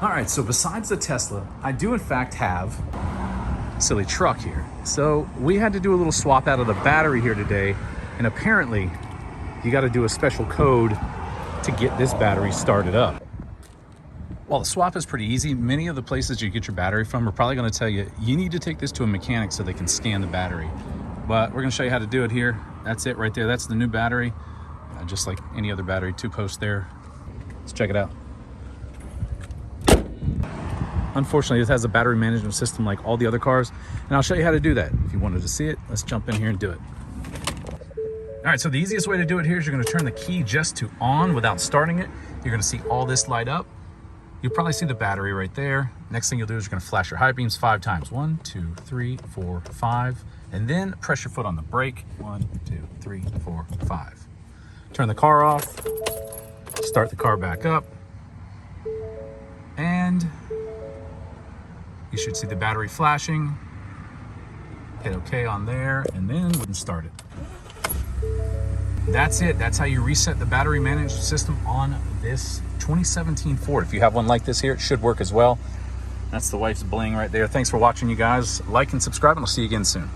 All right, so besides the Tesla, I do in fact have a silly truck here. So we had to do a little swap out of the battery here today, and apparently you got to do a special code to get this battery started up. While the swap is pretty easy, many of the places you get your battery from are probably going to tell you you need to take this to a mechanic so they can scan the battery. But we're going to show you how to do it here. That's it right there. That's the new battery, just like any other battery, 2 posts there. Let's check it out. Unfortunately, it has a battery management system like all the other cars, and I'll show you how to do that. If you wanted to see it, let's jump in here and do it. All right, so the easiest way to do it here is you're going to turn the key just to on without starting it. You're going to see all this light up. You'll probably see the battery right there. Next thing you'll do is you're going to flash your high beams 5 times. 1, 2, 3, 4, 5. And then press your foot on the brake. 1, 2, 3, 4, 5. Turn the car off. Start the car back up. And you should see the battery flashing. Hit OK on there, and then we can start it. That's it. That's how you reset the battery management system on this 2017 Ford. If you have one like this here, it should work as well. That's the wife's bling right there. Thanks for watching, you guys. Like and subscribe, and I'll see you again soon.